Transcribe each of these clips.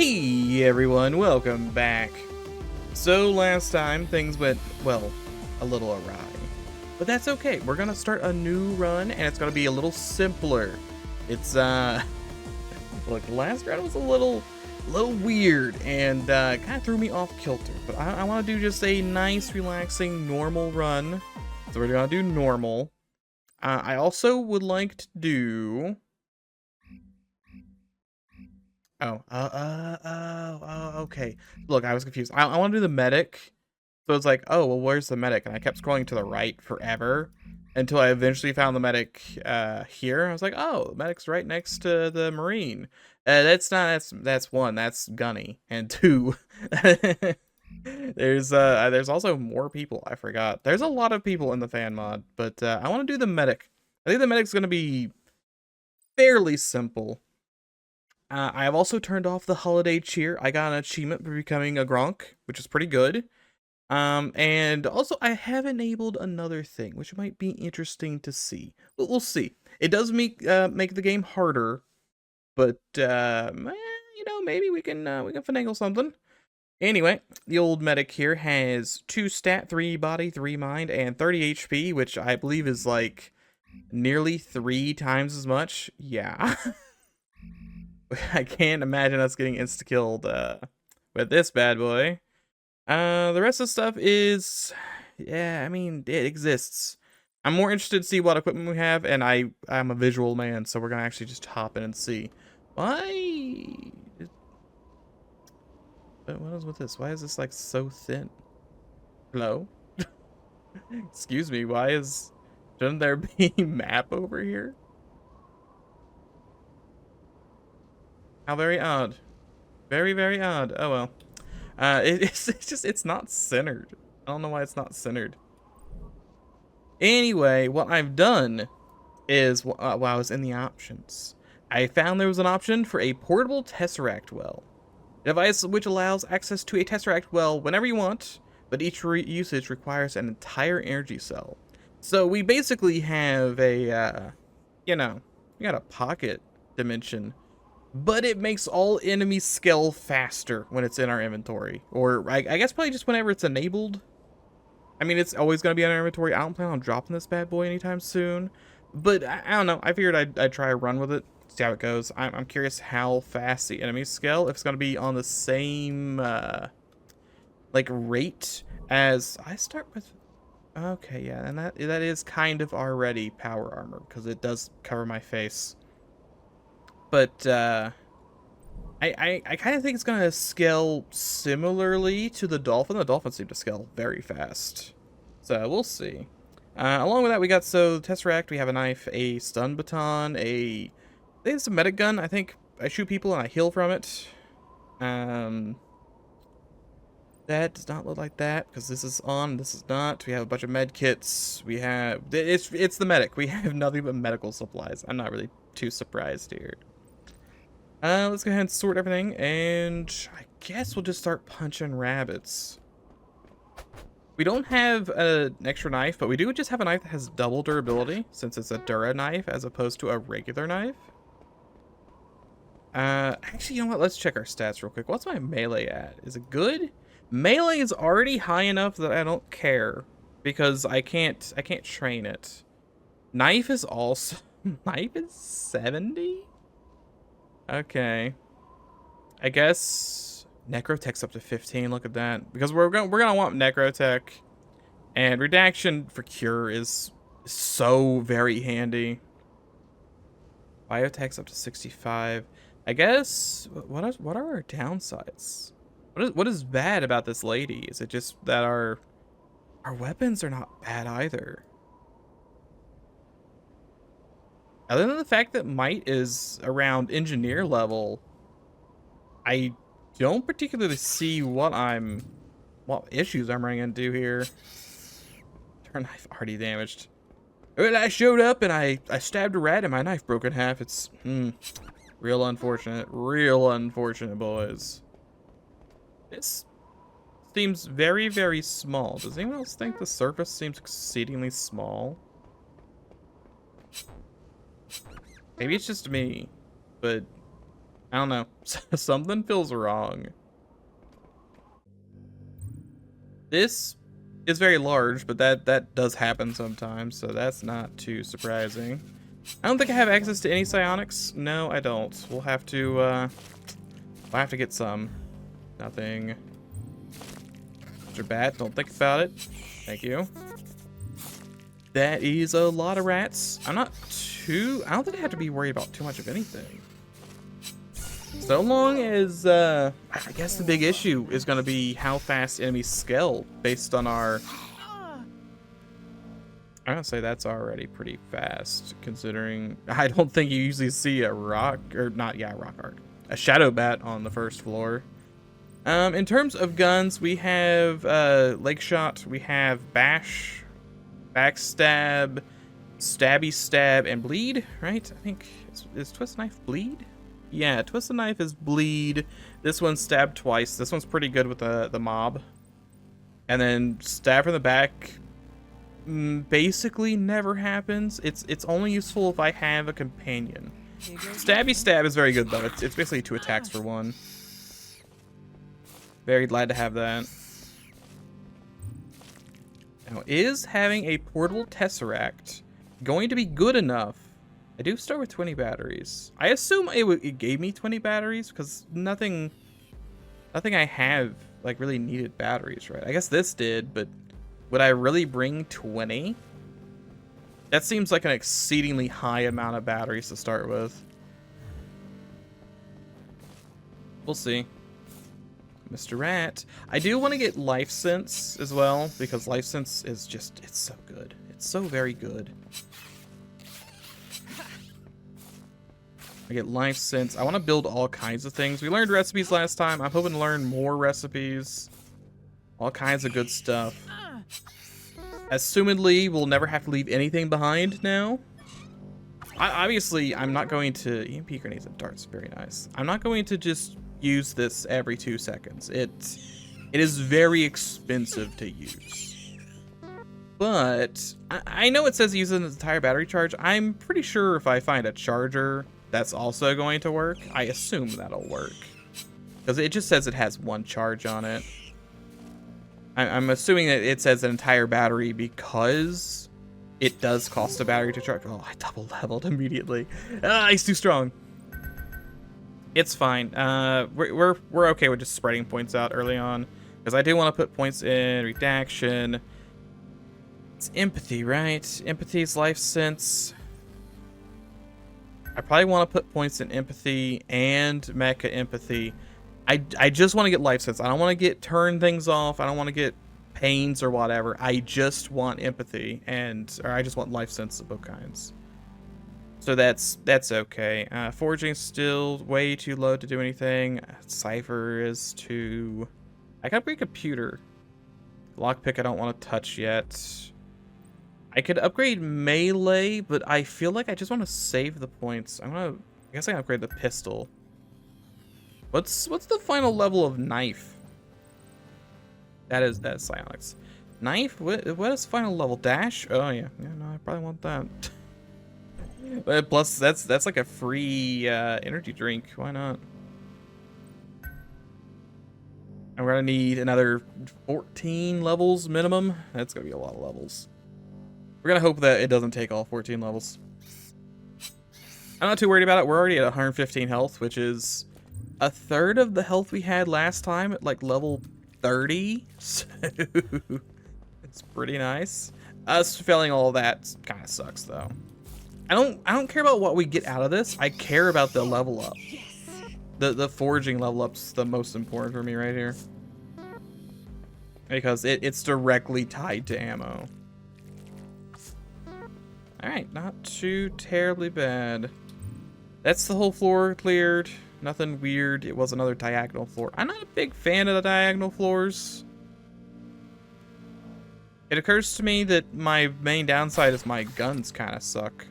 Hey everyone, welcome back. So last time things went, well, a little awry. But that's okay. We're gonna start a new run and it's gonna be a little simpler. It's look, the last run was a little weird and kind of threw me off kilter. But I want to do just a nice, relaxing, normal run. So we're gonna do normal. I also would like to do. Okay. Look, I was confused. I want to do the medic. So it's like, oh, well, where's the medic? And I kept scrolling to the right forever until I eventually found the medic here. I was like, oh, the medic's right next to the marine. That's one. That's Gunny. And two, there's also more people. I forgot. There's a lot of people in the fan mod, but I want to do the medic. I think the medic's going to be fairly simple. I have also turned off the holiday cheer. I got an achievement for becoming a Gronk, which is pretty good. And also I have enabled another thing, which might be interesting to see. We'll see. It does make the game harder, but maybe we can finagle something. Anyway, the old medic here has 2 stat, 3 body, 3 mind, and 30 HP, which I believe is like nearly 3 times as much. Yeah. I can't imagine us getting insta-killed with this bad boy. The rest of the stuff is, yeah, I mean, it exists. I'm more interested to see what equipment we have, and I'm a visual man, so we're gonna actually just hop in and see. Why? What is with this? Why is this like so thin? Hello? Excuse me, shouldn't there be a map over here? How very odd. Very, very odd. Oh well. It's not centered. I don't know why it's not centered. Anyway, what I've done is, while I was in the options, I found there was an option for a portable Tesseract well. A device which allows access to a Tesseract well whenever you want, but each usage requires an entire energy cell. So we basically have a, we got a pocket dimension, but it makes all enemies scale faster when it's in our inventory. Or I guess probably just whenever it's enabled. I mean, it's always going to be in our inventory. I don't plan on dropping this bad boy anytime soon. But I don't know. I figured I'd try a run with it. See how it goes. I'm curious how fast the enemies scale. If it's going to be on the same, like, rate as... I start with... Okay, yeah. And that is kind of already power armor. Because it does cover my face. But I kind of think it's going to scale similarly to the Dolphin. The Dolphins seem to scale very fast. So we'll see. Along with that, we got, the Tesseract, we have a knife, a stun baton, I think it's a medic gun. I think I shoot people and I heal from it. That does not look like that, because this is on, this is not. We have a bunch of med kits. We have, it's the medic. We have nothing but medical supplies. I'm not really too surprised here. Let's go ahead and sort everything, and I guess we'll just start punching rabbits. We don't have an extra knife, but we do just have a knife that has double durability, since it's a Dura knife as opposed to a regular knife. Actually, you know what? Let's check our stats real quick. What's my melee at? Is it good? Melee is already high enough that I don't care, because I can't train it. Knife is also... Knife is 70? Okay. I guess Necrotech's up to 15. Look at that. Because we're gonna want Necrotech, and Redaction for Cure is so very handy. Biotech's up to 65. I guess what are our downsides? What is bad about this lady? Is it just that our weapons are not bad either? Other than the fact that might is around engineer level, I don't particularly see what issues I'm running into here. Turn knife already damaged. Well, I showed up and I stabbed a rat and my knife broke in half. It's real unfortunate. Real unfortunate, boys. This seems very, very small. Does anyone else think the surface seems exceedingly small? Maybe it's just me, but I don't know. Something feels wrong. This is very large, but that does happen sometimes, so that's not too surprising. I don't think I have access to any psionics. No, I don't. We'll have to get some. Nothing. Mr. Bat, don't think about it. Thank you. That is a lot of rats. I don't think I have to be worried about too much of anything. So long as, I guess the big issue is going to be how fast enemies scale based on our... I'm going to say that's already pretty fast, considering I don't think you usually see a rock a shadow bat on the first floor. In terms of guns, we have leg shot, we have bash, backstab, stabby stab, and bleed, right? I think is twist knife bleed? Yeah, twist the knife is bleed. This one's stab twice. This one's pretty good with the mob. And then stab from the back basically never happens. It's only useful if I have a companion. Stabby stab is very good though. It's basically 2 attacks for 1. Very glad to have that. Now, is having a portable tesseract going to be good enough? I do start with 20 batteries. I assume it gave me 20 batteries because nothing I have like really needed batteries, right? I guess this did, but would I really bring 20? That seems like an exceedingly high amount of batteries to start with. We'll see. Mr. Rat. I do want to get Life Sense as well, because Life Sense is just, it's so good. It's so very good. I get Life Sense. I want to build all kinds of things. We learned recipes last time. I'm hoping to learn more recipes. All kinds of good stuff. Assumedly, we'll never have to leave anything behind now. Obviously, I'm not going to... EMP grenades and darts, very nice. I'm not going to just use this every 2 seconds. It is very expensive to use. But I know it says use an entire battery charge. I'm pretty sure if I find a charger that's also going to work, I assume that'll work. Because it just says it has 1 charge on it. I'm assuming that it says an entire battery because it does cost a battery to charge. Oh, I double leveled immediately. He's too strong. It's fine. We're okay with just spreading points out early on, because I do want to put points in redaction. It's empathy, right? Empathy's Life Sense. I probably want to put points in empathy and mecha empathy. I just want to get Life Sense. I don't want to get turn things off. I don't want to get pains or whatever. I just want empathy or I just want Life Sense of both kinds. So that's okay. Forging still way too low to do anything. Cipher is too... I got a great computer. Lockpick I don't want to touch yet. I could upgrade melee, but I feel like I just want to save the points. I guess I can upgrade the pistol. What's the final level of knife? That's psionics. Knife? What is final level? Dash? Oh yeah. Yeah, no, I probably want that. Plus, that's like a free energy drink. Why not? And we're gonna need another 14 levels minimum. That's gonna be a lot of levels. We're gonna hope that it doesn't take all 14 levels. I'm not too worried about it. We're already at 115 health, which is a third of the health we had last time at like level 30. So it's pretty nice. Us failing all of that kind of sucks though. I don't care about what we get out of this. I care about the level up. The forging level up's the most important for me right here. Because it's directly tied to ammo. Alright, not too terribly bad. That's the whole floor cleared. Nothing weird. It was another diagonal floor. I'm not a big fan of the diagonal floors. It occurs to me that my main downside is my guns kind of suck.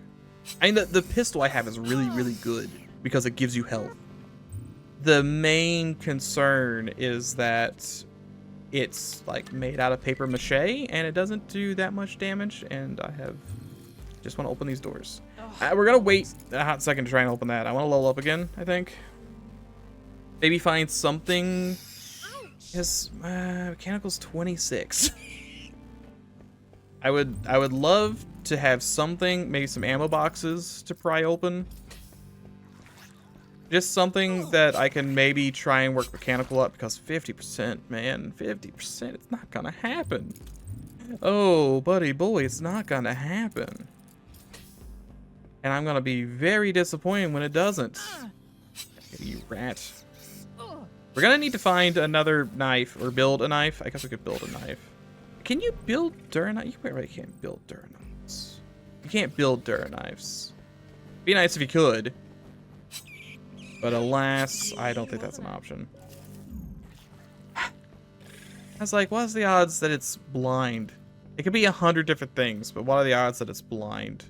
I mean, the pistol I have is really, really good because it gives you health. The main concern is that it's like made out of paper mache and it doesn't do that much damage, and I want to open these doors. We're gonna wait a hot second to try and open that. I want to level up again, I think. Maybe find something. His mechanical's 26. I would love to have something, maybe some ammo boxes to pry open. Just something that I can maybe try and work mechanical up, because 50%, man, 50%, it's not gonna happen. Oh, buddy boy, it's not gonna happen. And I'm gonna be very disappointed when it doesn't. You rat. We're gonna need to find another knife, or build a knife. I guess we could build a knife. Can you build Dura-knives? You really can't build Dura-knives. You can't build Dura-knives. Be nice if you could. But alas, I don't think that's an option. I was like, what's the odds that it's blind? It could be 100 different things, but what are the odds that it's blind?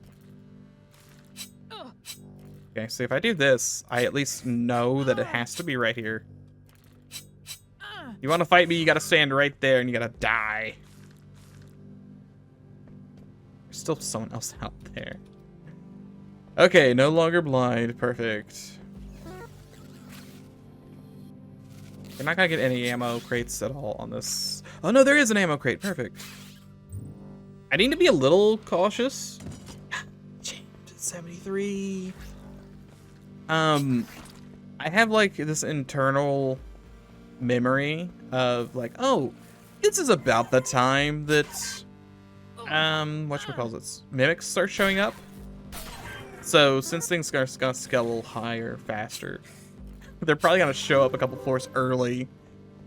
Okay, so if I do this, I at least know that it has to be right here. You want to fight me, you gotta stand right there and you gotta die. There's still someone else out there. Okay, no longer blind. Perfect. We're not gonna get any ammo crates at all on this. Oh no, there is an ammo crate. Perfect. I need to be a little cautious. James 73. I have like this internal memory of like, oh, this is about the time that whatchamacallit, mimics start showing up. So since things are gonna scale a little higher, faster, they're probably gonna show up a couple floors early,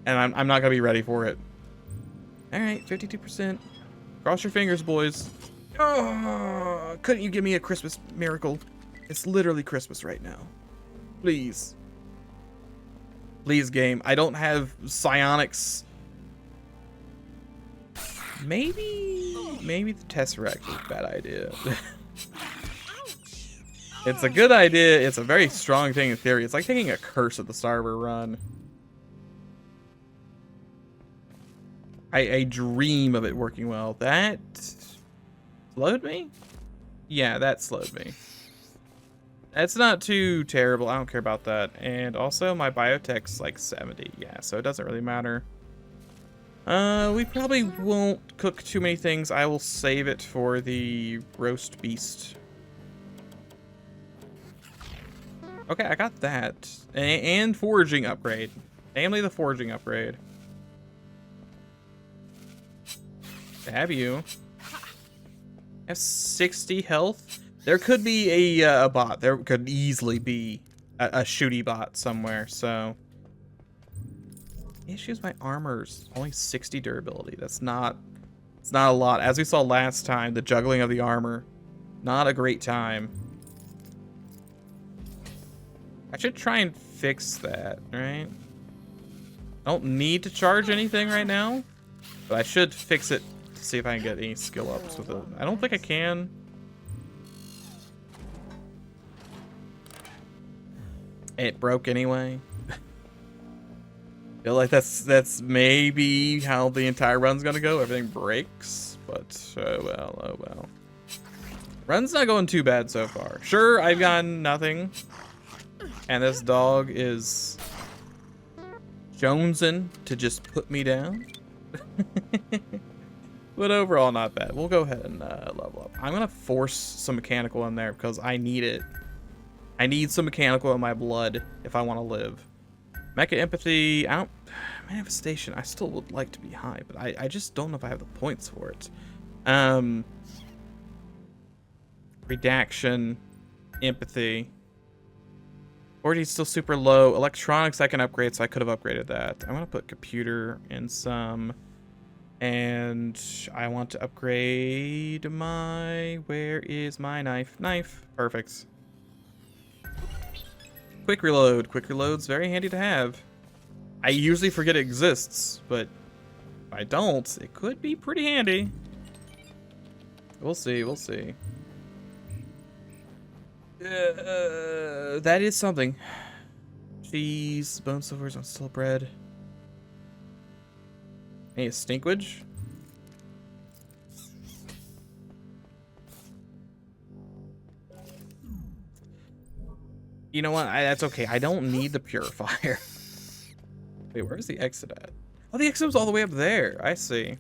and I'm not gonna be ready for it. All right, 52%. Cross your fingers, boys. Oh, couldn't you give me a Christmas miracle? It's literally Christmas right now. Please. Please, game. I don't have psionics. Maybe the Tesseract is a bad idea. It's a good idea. It's a very strong thing in theory. It's like taking a curse at the start of a run. I dream of it working well. That slowed me? Yeah, that slowed me. That's not too terrible. I don't care about that. And also my biotech's like 70. Yeah, so it doesn't really matter. We probably won't cook too many things. I will save it for the roast beast. Okay, I got that. And foraging upgrade. Namely the foraging upgrade. Stab you. I have 60 health. There could be a bot. There could easily be a shooty bot somewhere, so. Issues my armor's only 60 durability. It's not a lot. As we saw last time, the juggling of the armor, not a great time. I should try and fix that, right? I don't need to charge anything right now, but I should fix it to see if I can get any skill ups with it. I don't think I can. It broke anyway. Feel like that's maybe how the entire run's gonna go. Everything breaks, but oh well, oh well. Run's not going too bad so far. Sure, I've gotten nothing, and this dog is jonesing to just put me down. But overall, not bad. We'll go ahead and level up. I'm gonna force some mechanical in there because I need it. I need some mechanical in my blood if I want to live. Mecha empathy, manifestation, I still would like to be high, but I just don't know if I have the points for it. Redaction, empathy. Already still super low. Electronics I can upgrade, so I could have upgraded that. I'm gonna put computer in some. And I want to upgrade my, where is my knife? Knife, perfect. Quick reload. Quick reload's very handy to have. I usually forget it exists, but if I don't, it could be pretty handy. We'll see, we'll see. That is something. Cheese, bone silvers on still bread. Any stinkwage? You know what? That's okay. I don't need the purifier. Wait, where's the exit at? Oh, the exit was all the way up there. I see.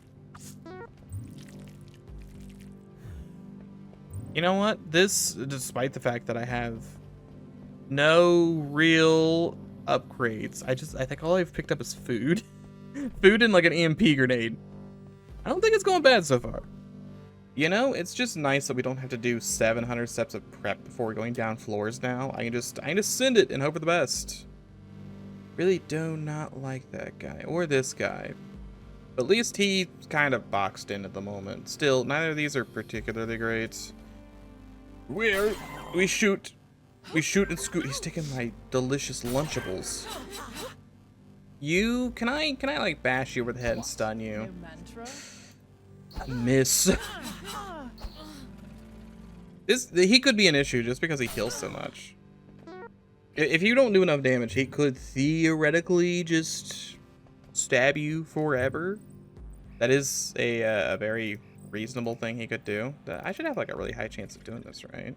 You know what? This, despite the fact that I have no real upgrades, I think all I've picked up is food. Food and like an EMP grenade. I don't think it's going bad so far. You know, it's just nice that we don't have to do 700 steps of prep before going down floors now. I can just send it and hope for the best. Really do not like that guy or this guy. But at least he's kind of boxed in at the moment. Still, neither of these are particularly great. We shoot and scoot. He's taking my delicious Lunchables. Can I like bash you over the head and stun you? Miss. He could be an issue just because he heals so much. If you don't do enough damage, he could theoretically just stab you forever. That is a very reasonable thing he could do. I should have like a really high chance of doing this, right?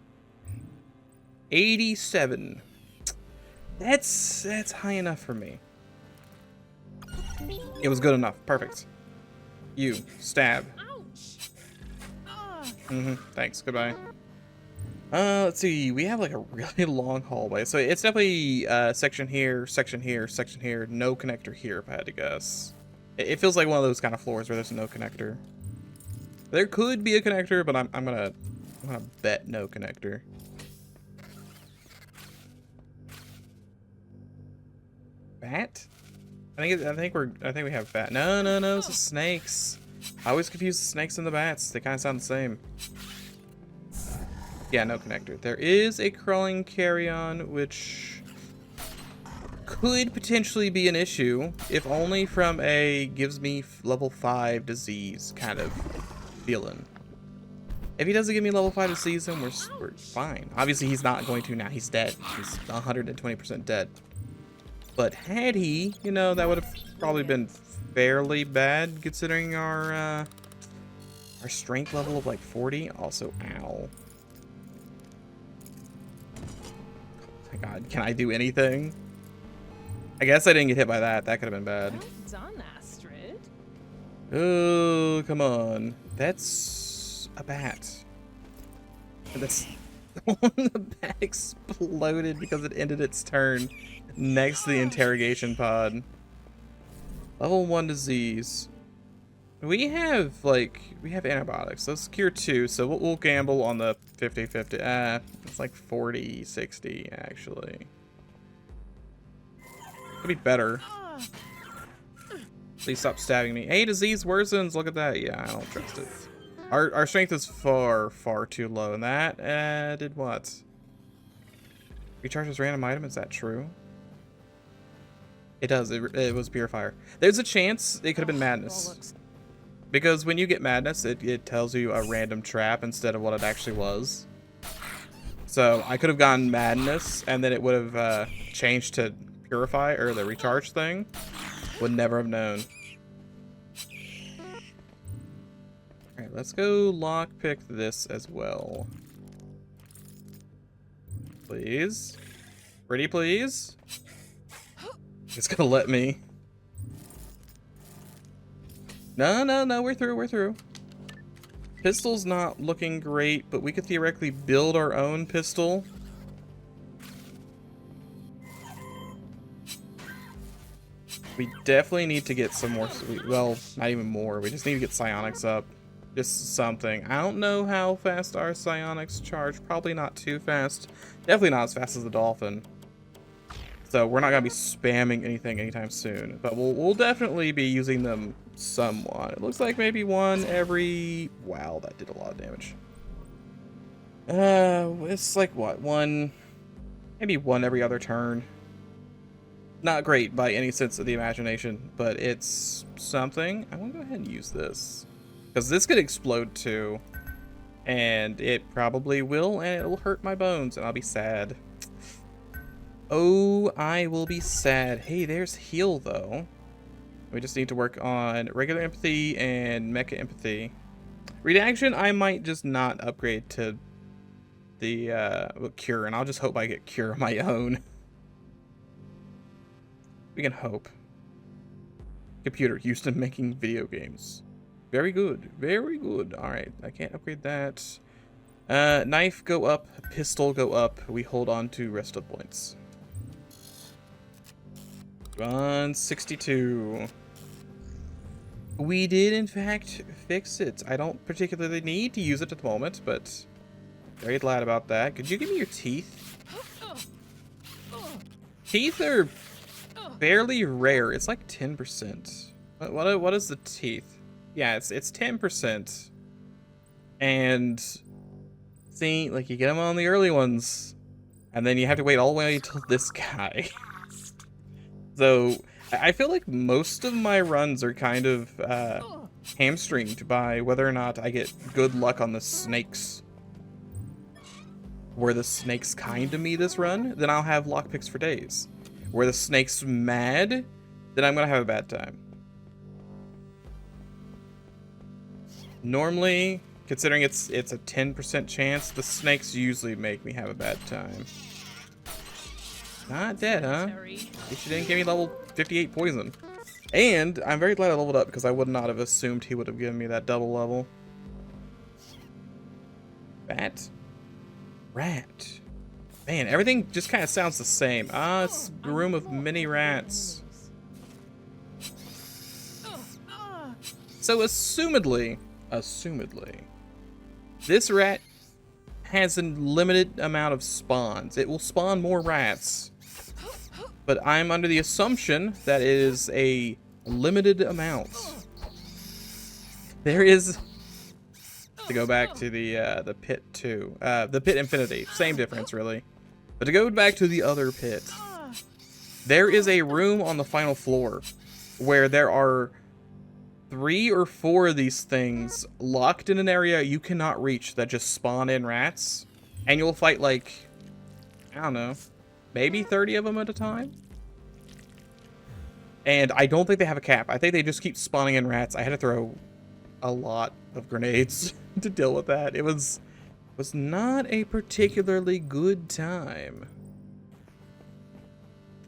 87. That's high enough for me. It was good enough. Perfect. You stab. Thanks. Goodbye. Let's see. We have like a really long hallway, so it's definitely section here, section here, section here. No connector here, if I had to guess. It feels like one of those kind of floors where there's no connector. There could be a connector, but I'm gonna bet no connector. Bat? I think we have bat. No, it's the snakes. I always confuse the snakes and the bats. They kind of sound the same. Yeah, no connector. There is a crawling carrion, which could potentially be an issue, if only from a gives me level 5 disease kind of feeling. If he doesn't give me level 5 disease, then we're fine. Obviously, he's not going to now. He's dead. He's 120% dead. But had he, you know, that would have probably been fairly bad considering our strength level of like 40. Also, ow. Oh my god, can I do anything? I guess I didn't get hit by that. That could have been bad. Well done, Astrid. Oh, come on. That's a bat. And that's the bat exploded because it ended its turn next to the interrogation pod. Level 1 disease. We have antibiotics. Let's cure 2, so we'll gamble on the 50-50. It's like 40-60 actually. Could be better. Please stop stabbing me. Hey, disease worsens. Look at that. Yeah, I don't trust it. Our strength is far too low. And that did what? Recharges random item. Is that true? It does. It was purifier. There's a chance it could have been madness. Because when you get madness, it tells you a random trap instead of what it actually was. So I could have gone madness, and then it would have changed to purify, or the recharge thing. Would never have known. Alright, let's go lockpick this as well. Please. Pretty please. It's gonna let me. No, we're through. Pistol's not looking great, but we could theoretically build our own pistol. We definitely need to get some more, well, not even more. We just need to get psionics up. Just something. I don't know how fast our psionics charge. Probably not too fast. Definitely not as fast as the dolphin. So we're not gonna be spamming anything anytime soon. But we'll definitely be using them somewhat. It looks like maybe one every... Wow, that did a lot of damage. It's like what? Maybe one every other turn. Not great by any sense of the imagination, but it's something. I want to go ahead and use this. Because this could explode too. And it probably will, and it'll hurt my bones, and I'll be sad. Oh, I will be sad. Hey, there's heal, though. We just need to work on regular empathy and mecha empathy. Redaction, I might just not upgrade to the cure, and I'll just hope I get cure on my own. We can hope. Computer used in making video games. Very good. Very good. Alright, I can't upgrade that. Knife go up, pistol go up. We hold on to rest of points. 162. We did, in fact, fix it. I don't particularly need to use it at the moment, but very glad about that. Could you give me your teeth? Teeth are fairly rare. It's like 10%. What is the teeth? Yeah, it's 10%. And see, like you get them on the early ones, and then you have to wait all the way until this guy. So I feel like most of my runs are kind of hamstringed by whether or not I get good luck on the snakes. Were the snakes kind to me this run, then I'll have lockpicks for days. Were the snakes mad, then I'm gonna have a bad time. Normally, considering it's a 10% chance, the snakes usually make me have a bad time. Not dead, huh? At least you didn't give me level 58 poison. And I'm very glad I leveled up because I would not have assumed he would have given me that double level. Bat. Rat. Man, everything just kind of sounds the same. Ah, it's a room of many rats. So assumedly, this rat has a limited amount of spawns. It will spawn more rats. But I'm under the assumption that it is a limited amount. There is, to go back to the pit 2, the pit infinity, same difference really. But to go back to the other pit, there is a room on the final floor where there are 3 or 4 of these things locked in an area you cannot reach that just spawn in rats, and you'll fight like, I don't know, maybe 30 of them at a time. And I don't think they have a cap. I think they just keep spawning in rats. I had to throw a lot of grenades to deal with that. It was not a particularly good time.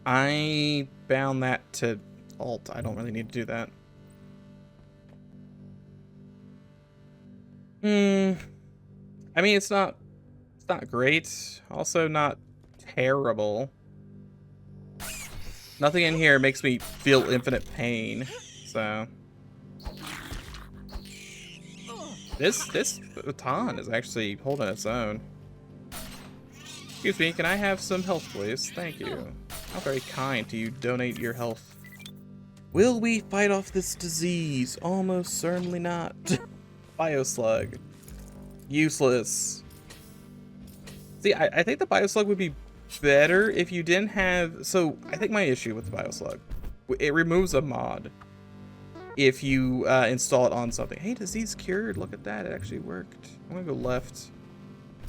I bound that to alt. I don't really need to do that. I mean, it's not great. Also not terrible. Nothing in here makes me feel infinite pain, so. This baton is actually holding its own. Excuse me, can I have some health, please? Thank you. How very kind to you donate your health. Will we fight off this disease? Almost certainly not. Bioslug. Useless. See, I think the Bioslug would be better if you didn't have... So, I think my issue with the Bioslug, it removes a mod if you install it on something. Hey, disease cured. Look at that. It actually worked. I'm gonna go left.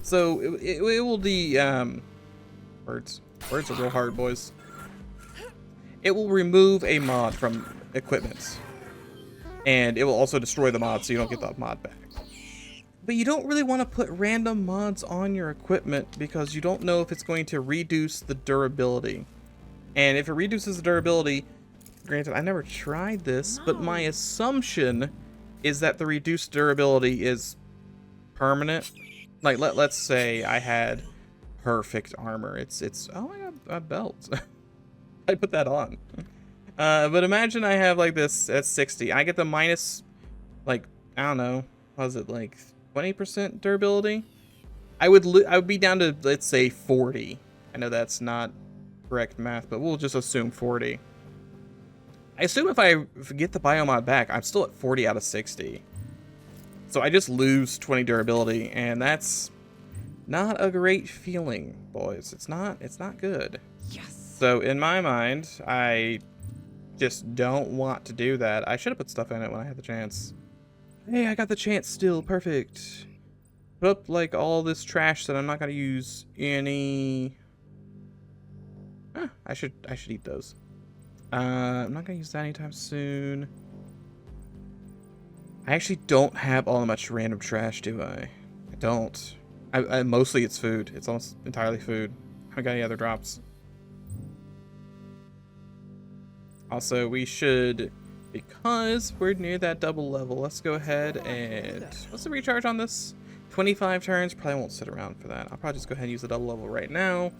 So, it will Words are real hard, boys. It will remove a mod from equipment. And it will also destroy the mod so you don't get the mod back. But you don't really want to put random mods on your equipment because you don't know if it's going to reduce the durability. And if it reduces the durability, granted, I never tried this, but my assumption is that the reduced durability is permanent. Like, let's say I had perfect armor. It's oh, I got a belt. I put that on. But imagine I have like this at 60. I get the minus, like, I don't know, what is it, like 20% durability? I would be down to, let's say, 40. I know that's not correct math, but we'll just assume 40. I assume if I get the biomod back, I'm still at 40 out of 60. So I just lose 20 durability, and that's not a great feeling, boys. It's not good. Yes. So in my mind, I just don't want to do that. I should have put stuff in it when I had the chance. Hey, I got the chance still. Perfect. Put up like all this trash that I'm not gonna use any. I should eat those. I'm not gonna use that anytime soon. I actually don't have all that much random trash, do I? I don't. I mostly it's food. It's almost entirely food. I haven't got any other drops. Also, we should because we're near that double level, let's go ahead and what's the recharge on this? 25 turns. Probably won't sit around for that. I'll probably just go ahead and use the double level right now.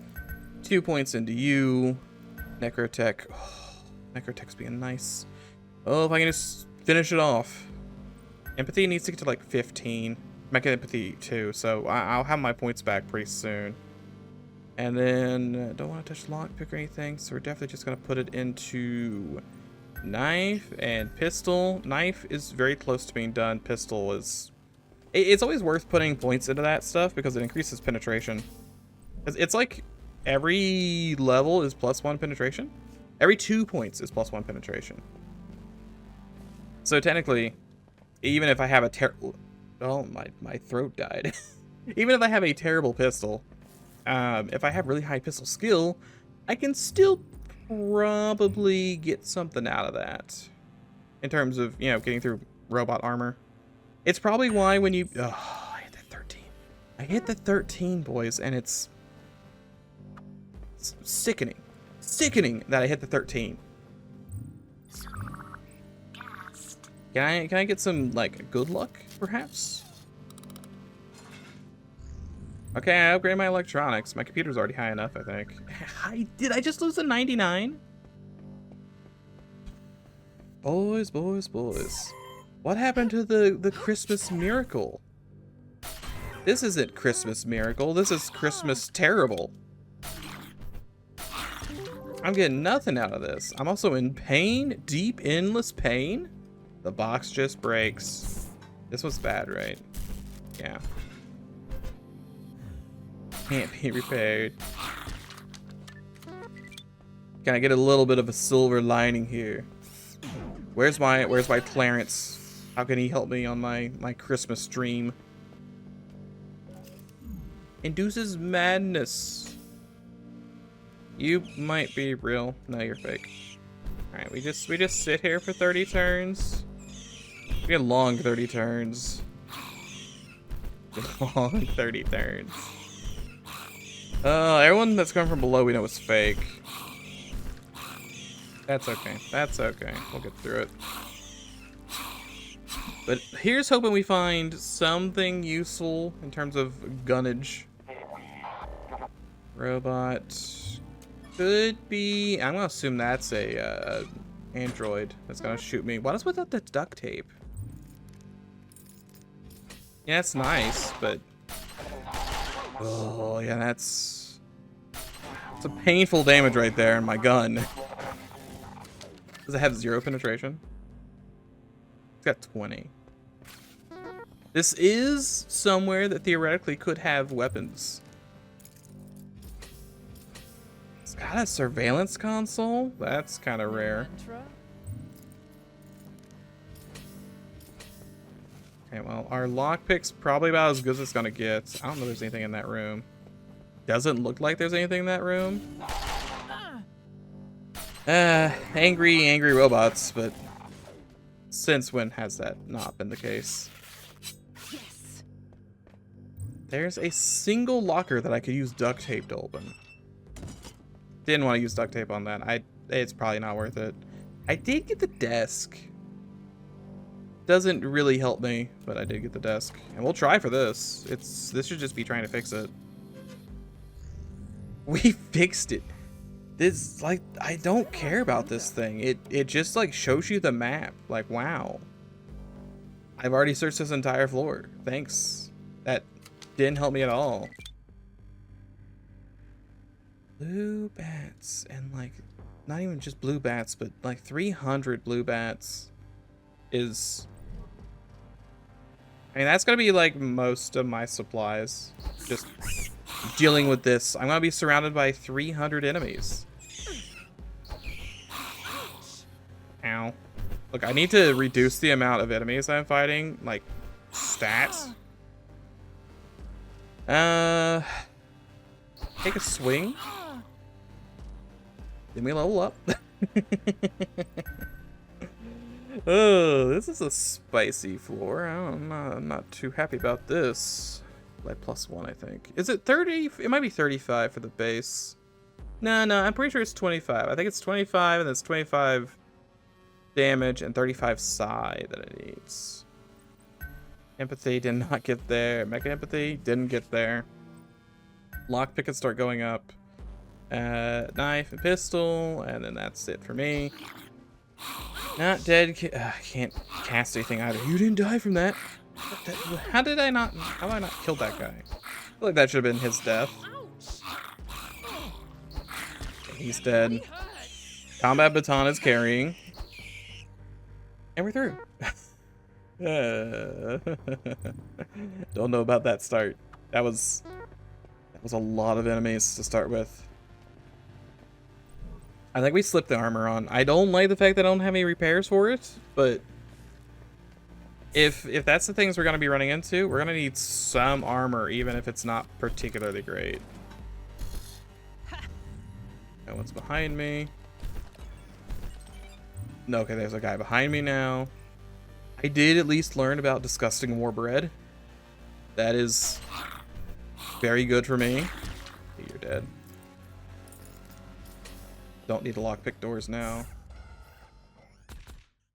2 points into you. Necrotech. Oh, Necrotech's being nice. Oh, if I can just finish it off. Empathy needs to get to like 15. Mecha empathy too, so I'll have my points back pretty soon. And then don't want to touch lockpick or anything, so we're definitely just gonna put it into knife and pistol. Knife is very close to being done. Pistol is, it's always worth putting points into that stuff because it increases penetration. It's like every level is +1 penetration. Every 2 points is +1 penetration. So technically, even if I have a oh, my throat died. Even if I have a terrible pistol, if I have really high pistol skill, I can still probably get something out of that. In terms of, you know, getting through robot armor. It's probably why when you... Oh, I hit the 13. I hit the 13, boys, and it's sickening. Sickening that I hit the 13. Can I get some, like, good luck, perhaps? Okay, I upgraded my electronics. My computer's already high enough, I think. Did I just lose a 99? Boys, boys, boys. What happened to the Christmas miracle? This isn't Christmas miracle. This is Christmas terrible. I'm getting nothing out of this. I'm also in pain. Deep, endless pain. The box just breaks. This was bad, right? Yeah. Can't be repaired. Can I get a little bit of a silver lining here? Where's my Clarence? How can he help me on my Christmas dream? Induces madness. You might be real. No, you're fake. Alright, we just sit here for 30 turns. We get long 30 turns. Long 30 turns. Everyone that's coming from below we know is fake. That's okay. That's okay. We'll get through it. But here's hoping we find something useful in terms of gunnage. Robot. Could be... I'm gonna assume that's a android that's gonna shoot me. What is without the duct tape? Yeah, it's nice, but... Oh, yeah, that's... It's a painful damage right there in my gun. Does it have 0 penetration? It's got 20. This is somewhere that theoretically could have weapons. It's got a surveillance console? That's kind of rare. Okay, well, our lockpick's probably about as good as it's gonna get. I don't know if there's anything in that room. Doesn't look like there's anything in that room. Angry robots, but since when has that not been the case? Yes. There's a single locker that I could use duct tape to open. Didn't want to use duct tape on that. It's probably not worth it. I did get the desk. Doesn't really help me, but I did get the desk. And we'll try for this. This should just be trying to fix it. We fixed it. This, like, I don't care about this thing. It just, like, shows you the map. Like, wow. I've already searched this entire floor. Thanks. That didn't help me at all. Blue bats. And, like, not even just blue bats, but, like, 300 blue bats is... I mean, that's gonna be, like, most of my supplies. Just dealing with this. I'm gonna be surrounded by 300 enemies. Ow. Look, I need to reduce the amount of enemies I'm fighting, like, stats. Take a swing. Let me level up. Oh, this is a spicy floor. I'm not too happy about this. Like +1, I think. Is it 30? It might be 35 for the base. No, I'm pretty sure it's 25. I think it's 25 and it's 25 damage and 35 psi that it needs. Empathy did not get there. Mega empathy didn't get there. Lockpick can start going up. Knife and pistol, and then that's it for me. Not dead. Can't cast anything either. You didn't die from that. How did I not? How did I not kill that guy? I feel like that should have been his death. He's dead. Combat baton is carrying, and we're through. Don't know about that start. That was a lot of enemies to start with. I think we slipped the armor on. I don't like the fact that I don't have any repairs for it, but if that's the things we're gonna be running into, we're gonna need some armor, even if it's not particularly great. No one's behind me. No, okay, there's a guy behind me now. I did at least learn about disgusting war bread. That is very good for me. You're dead. Don't need to lockpick doors now.